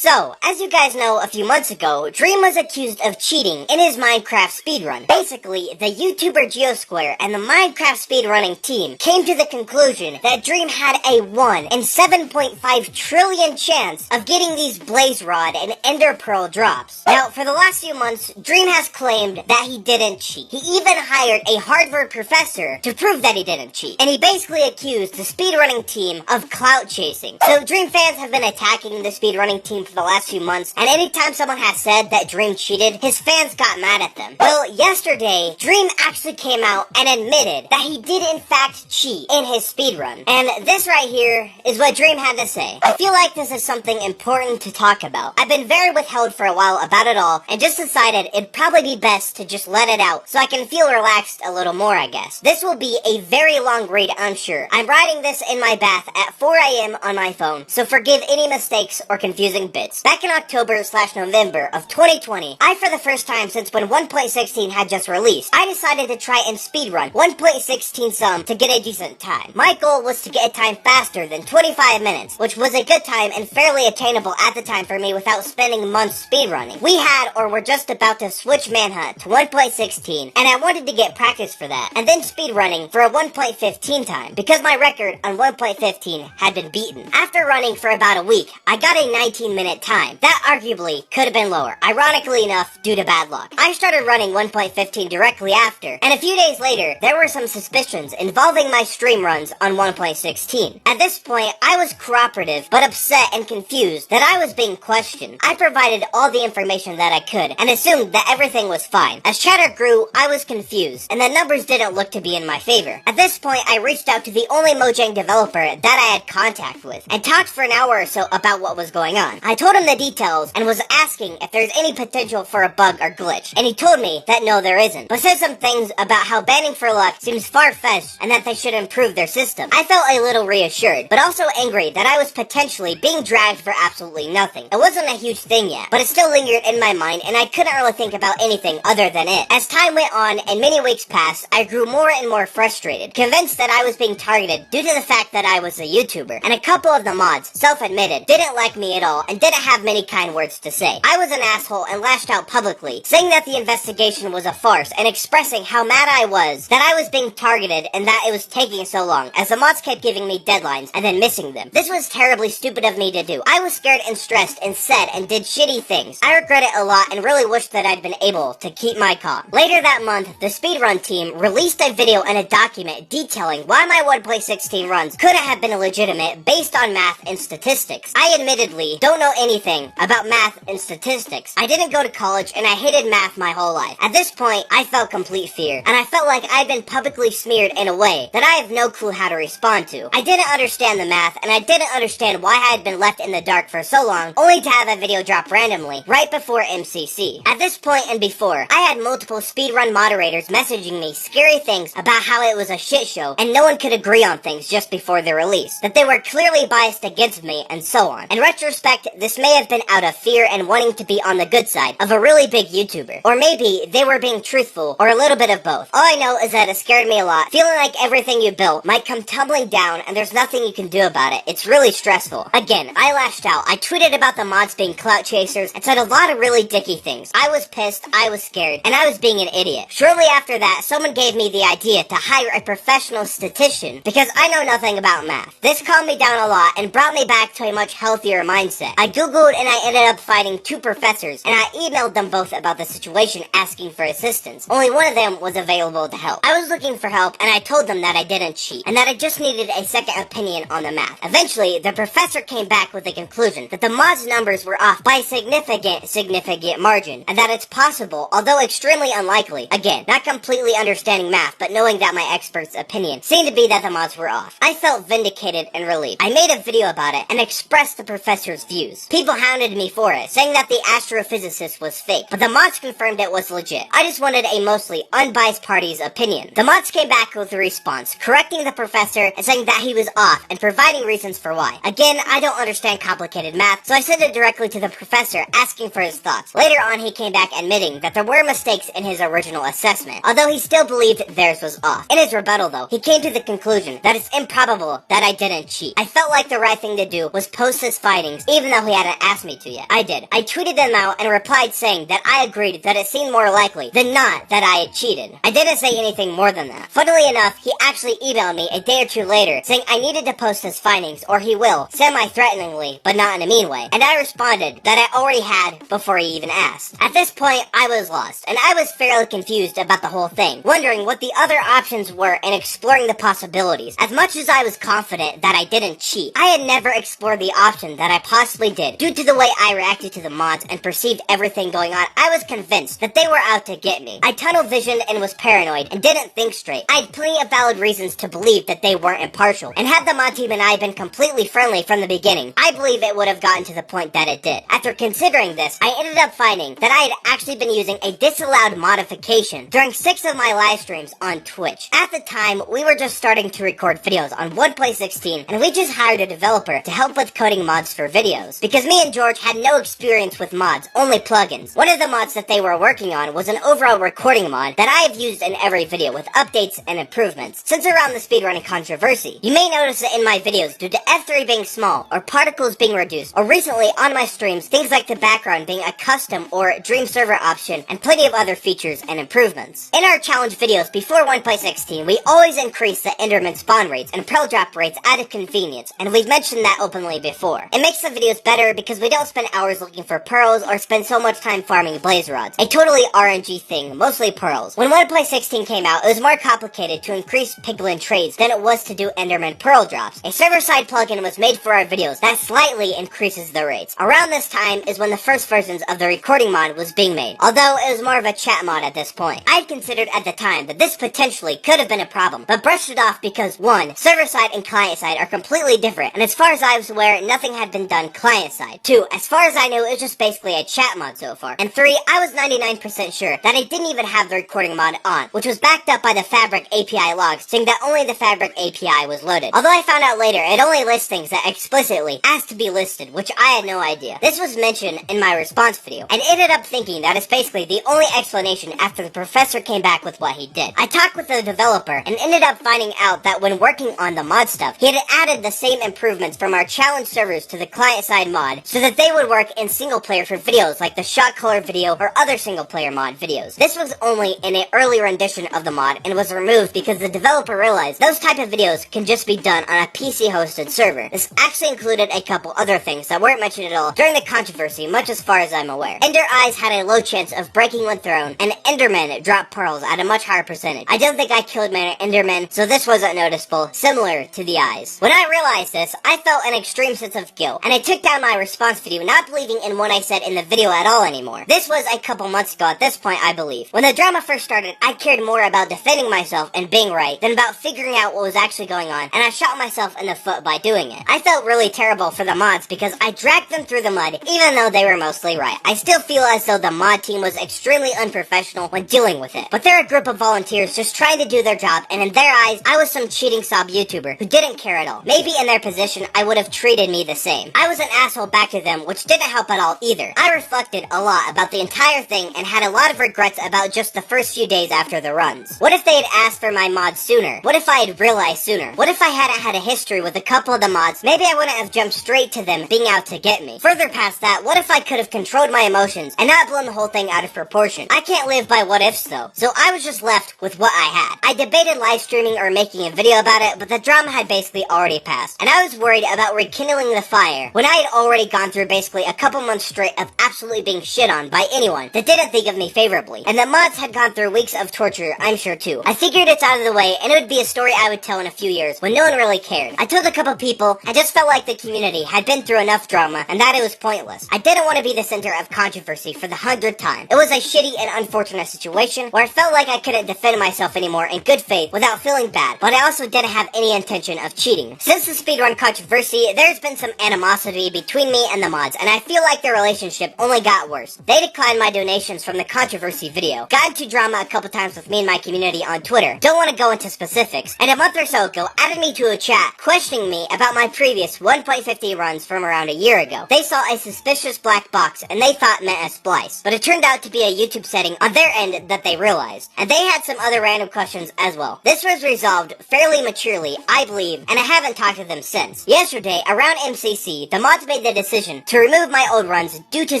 So, as you guys know, a few months ago, Dream was accused of cheating in his Minecraft speedrun. Basically, the YouTuber Geosquare and the Minecraft speedrunning team came to the conclusion that Dream had a 1 in 7.5 trillion chance of getting these Blaze Rod and Ender Pearl drops. Now, for the last few months, Dream has claimed that he didn't cheat. He even hired a Harvard professor to prove that he didn't cheat. And he basically accused the speedrunning team of clout chasing. So, Dream fans have been attacking the speedrunning team for the last few months, and anytime someone has said that Dream cheated, his fans got mad at them. Well, yesterday, Dream actually came out and admitted that he did in fact cheat in his speedrun. And this right here is what Dream had to say. I feel like this is something important to talk about. I've been very withheld for a while about it all, and just decided it'd probably be best to just let it out so I can feel relaxed a little more, I guess. This will be a very long read, I'm sure. I'm writing this in my bath at 4 a.m. on my phone, so forgive any mistakes or confusing bits. Back in October/November of 2020, I, for the first time since when 1.16 had just released, I decided to try and speedrun 1.16 some to get a decent time. My goal was to get a time faster than 25 minutes, which was a good time and fairly attainable at the time for me without spending months speedrunning. We had or were just about to switch Manhunt to 1.16, and I wanted to get practice for that, and then speedrunning for a 1.15 time, because my record on 1.15 had been beaten. After running for about a week, I got a 19-minute time. That arguably could have been lower, ironically enough, due to bad luck. I started running 1.15 directly after, and a few days later, there were some suspicions involving my stream runs on 1.16. At this point, I was cooperative, but upset and confused that I was being questioned. I provided all the information that I could, and assumed that everything was fine. As chatter grew, I was confused, and the numbers didn't look to be in my favor. At this point, I reached out to the only Mojang developer that I had contact with, and talked for an hour or so about what was going on. I told him the details and was asking if there's any potential for a bug or glitch, and he told me that no, there isn't, but said some things about how banning for luck seems far-fetched and that they should improve their system. I felt a little reassured, but also angry that I was potentially being dragged for absolutely nothing. It wasn't a huge thing yet, but it still lingered in my mind, and I couldn't really think about anything other than it. As time went on and many weeks passed, I grew more and more frustrated, convinced that I was being targeted due to the fact that I was a YouTuber, and a couple of the mods, self-admitted, didn't like me at all and didn't have many kind words to say. I was an asshole and lashed out publicly, saying that the investigation was a farce and expressing how mad I was that I was being targeted and that it was taking so long, as the mods kept giving me deadlines and then missing them. This was terribly stupid of me to do. I was scared and stressed and said and did shitty things. I regret it a lot and really wish that I'd been able to keep my calm. Later that month, the speedrun team released a video and a document detailing why my 1.16 runs couldn't have been legitimate based on math and statistics. I admittedly don't know anything about math and statistics. I didn't go to college and I hated math my whole life. At this point, I felt complete fear, and I felt like I'd been publicly smeared in a way that I have no clue how to respond to. I didn't understand the math, and I didn't understand why I had been left in the dark for so long, only to have a video drop randomly, right before MCC. At this point and before, I had multiple speedrun moderators messaging me scary things about how it was a shit show, and no one could agree on things just before the release, that they were clearly biased against me, and so on. In retrospect, this may have been out of fear and wanting to be on the good side of a really big YouTuber. Or maybe they were being truthful, or a little bit of both. All I know is that it scared me a lot, feeling like everything you built might come tumbling down and there's nothing you can do about it. It's really stressful. Again, I lashed out. I tweeted about the mods being clout chasers and said a lot of really dicky things. I was pissed, I was scared, and I was being an idiot. Shortly after that, someone gave me the idea to hire a professional statistician because I know nothing about math. This calmed me down a lot and brought me back to a much healthier mindset. I googled and I ended up finding 2 professors, and I emailed them both about the situation asking for assistance. Only one of them was available to help. I was looking for help, and I told them that I didn't cheat, and that I just needed a second opinion on the math. Eventually, the professor came back with the conclusion that the mod's numbers were off by a significant margin, and that it's possible, although extremely unlikely, again, not completely understanding math, but knowing that my expert's opinion seemed to be that the mods were off. I felt vindicated and relieved. I made a video about it and expressed the professor's views. People hounded me for it, saying that the astrophysicist was fake, but the mods confirmed it was legit. I just wanted a mostly unbiased party's opinion. The mods came back with a response, correcting the professor and saying that he was off and providing reasons for why. Again, I don't understand complicated math, so I sent it directly to the professor asking for his thoughts. Later on, he came back admitting that there were mistakes in his original assessment, although he still believed theirs was off. In his rebuttal, though, he came to the conclusion that it's improbable that I didn't cheat. I felt like the right thing to do was post his findings, even though he hadn't asked me to yet. I did. I tweeted them out and replied saying that I agreed that it seemed more likely than not that I had cheated. I didn't say anything more than that. Funnily enough, he actually emailed me a day or two later saying I needed to post his findings or he will, semi-threateningly, but not in a mean way. And I responded that I already had before he even asked. At this point, I was lost, and I was fairly confused about the whole thing, wondering what the other options were and exploring the possibilities. As much as I was confident that I didn't cheat, I had never explored the option that I possibly did. Due to the way I reacted to the mods and perceived everything going on, I was convinced that they were out to get me. I tunnel visioned and was paranoid and didn't think straight. I had plenty of valid reasons to believe that they weren't impartial, and had the mod team and I been completely friendly from the beginning, I believe it would have gotten to the point that it did. After considering this, I ended up finding that I had actually been using a disallowed modification during 6 of my live streams on Twitch. At the time, we were just starting to record videos on 1.16, and we just hired a developer to help with coding mods for videos, because me and George had no experience with mods, only plugins. One of the mods that they were working on was an overall recording mod that I have used in every video with updates and improvements since around the speedrunning controversy. You may notice it in my videos due to F3 being small, or particles being reduced, or recently on my streams, things like the background being a custom or Dream server option, and plenty of other features and improvements. In our challenge videos before 1.16, we always increase the Enderman spawn rates and pearl drop rates out of convenience, and we've mentioned that openly before. It makes the videos better because we don't spend hours looking for pearls or spend so much time farming blaze rods. A totally RNG thing, mostly pearls. When 1.16 came out, it was more complicated to increase piglin trades than it was to do Enderman pearl drops. A server-side plugin was made for our videos that slightly increases the rates. Around this time is when the first versions of the recording mod was being made, although it was more of a chat mod at this point. I had considered at the time that this potentially could have been a problem, but brushed it off because 1. Server-side and client-side are completely different, and as far as I was aware, nothing had been done client-side. 2. As far as I knew, it was just basically a chat mod so far. And 3. I was 99% sure that I didn't even have the recording mod on, which was backed up by the Fabric API logs saying that only the Fabric API was loaded. Although I found out later, it only lists things that explicitly asked to be listed, which I had no idea. This was mentioned in my response video, and ended up thinking that it's basically the only explanation after the professor came back with what he did. I talked with the developer and ended up finding out that when working on the mod stuff, he had added the same improvements from our challenge servers to the client-side mod so that they would work in single player for videos like the shot color video or other single player mod videos. This was only in an early rendition of the mod and was removed because the developer realized those type of videos can just be done on a PC hosted server. This actually included a couple other things that weren't mentioned at all during the controversy, much as far as I'm aware. Ender Eyes had a low chance of breaking when thrown, and Endermen dropped pearls at a much higher percentage. I don't think I killed my Endermen, so this wasn't noticeable, similar to the eyes. When I realized this, I felt an extreme sense of guilt, and I took down my response video, not believing in what I said in the video at all anymore. This was a couple months ago at this point, I believe. When the drama first started, I cared more about defending myself and being right than about figuring out what was actually going on, and I shot myself in the foot by doing it. I felt really terrible for the mods because I dragged them through the mud, even though they were mostly right. I still feel as though the mod team was extremely unprofessional when dealing with it, but they're a group of volunteers just trying to do their job, and in their eyes, I was some cheating sob YouTuber who didn't care at all. Maybe in their position, I would have treated me the same. I was an asshole back to them, which didn't help at all either. I reflected a lot about the entire thing and had a lot of regrets about just the first few days after the runs. What if they had asked for my mod sooner? What if I had realized sooner? What if I hadn't had a history with a couple of the mods? Maybe I wouldn't have jumped straight to them being out to get me. Further past that, what if I could have controlled my emotions and not blown the whole thing out of proportion? I can't live by what ifs though, so I was just left with what I had. I debated live streaming or making a video about it, but the drama had basically already passed, and I was worried about rekindling the fire when I had already gone through basically a couple months straight of absolutely being shit on by anyone that didn't think of me favorably, and the mods had gone through weeks of torture, I'm sure too. I figured it's out of the way, and it would be a story I would tell in a few years when no one really cared. I told a couple people, I just felt like the community had been through enough drama and that it was pointless. I didn't want to be the center of controversy for the 100th time. It was a shitty and unfortunate situation where I felt like I couldn't defend myself anymore in good faith without feeling bad, but I also didn't have any intention of cheating. Since the speedrun controversy, there's been some animosity between me and the mods, and I feel like their relationship only got worse. They declined my donations from the controversy video, got into drama a couple times with me and my community on Twitter, don't want to go into specifics, and a month or so ago added me to a chat questioning me about my previous 1.50 runs from around a year ago. They saw a suspicious black box and they thought meant a splice, but it turned out to be a YouTube setting on their end that they realized, and they had some other random questions as well. This was resolved fairly maturely, I believe, and I haven't talked to them since. Yesterday, around MCC, the mods made made the decision to remove my old runs due to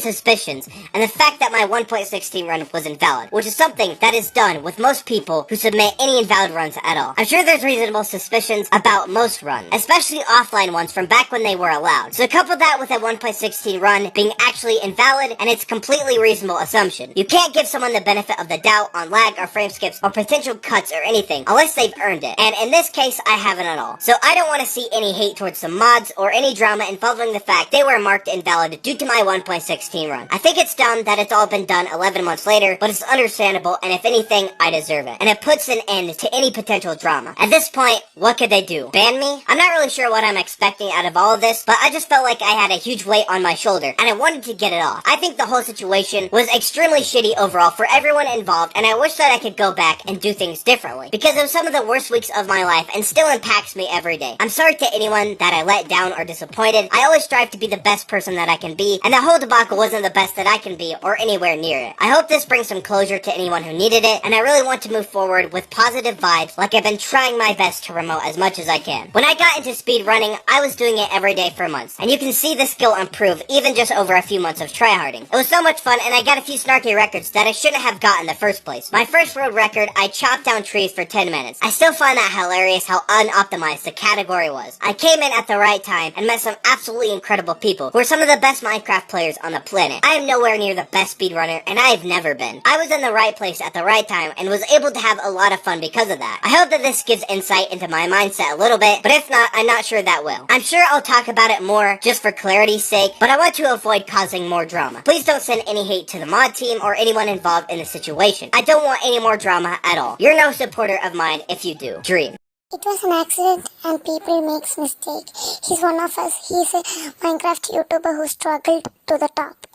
suspicions and the fact that my 1.16 run was invalid, which is something that is done with most people who submit any invalid runs at all. I'm sure there's reasonable suspicions about most runs, especially offline ones from back when they were allowed. So couple that with a 1.16 run being actually invalid, and it's completely reasonable assumption. You can't give someone the benefit of the doubt on lag or frame skips or potential cuts or anything unless they've earned it. And in this case, I haven't at all. So I don't want to see any hate towards some mods or any drama involving the fact they were marked invalid due to my 1.16 run. I think it's dumb that it's all been done 11 months later, but it's understandable, and if anything, I deserve it. And it puts an end to any potential drama. At this point, what could they do? Ban me? I'm not really sure what I'm expecting out of all of this, but I just felt like I had a huge weight on my shoulder, and I wanted to get it off. I think the whole situation was extremely shitty overall for everyone involved, and I wish that I could go back and do things differently, because it was some of the worst weeks of my life and still impacts me every day. I'm sorry to anyone that I let down or disappointed. I always strive to be the best person that I can be, and the whole debacle wasn't the best that I can be or anywhere near it. I hope this brings some closure to anyone who needed it, and I really want to move forward with positive vibes like I've been trying my best to promote as much as I can. When I got into speed running, I was doing it every day for months, and you can see the skill improve even just over a few months of tryharding. It was so much fun, and I got a few snarky records that I shouldn't have got in the first place. My first road record, I chopped down trees for 10 minutes. I still find that hilarious how unoptimized the category was. I came in at the right time and met some absolutely incredible people who are some of the best Minecraft players on the planet. I am nowhere near the best speedrunner, and I have never been. I was in the right place at the right time and was able to have a lot of fun because of that. I hope that this gives insight into my mindset a little bit, but if not, I'm not sure that will. I'm sure I'll talk about it more just for clarity's sake, but I want to avoid causing more drama. Please don't send any hate to the mod team or anyone involved in the situation. I don't want any more drama at all. You're no supporter of mine if you do. Dream. It was an accident and people makes mistake. He's one of us. He's a Minecraft YouTuber who struggled to the top.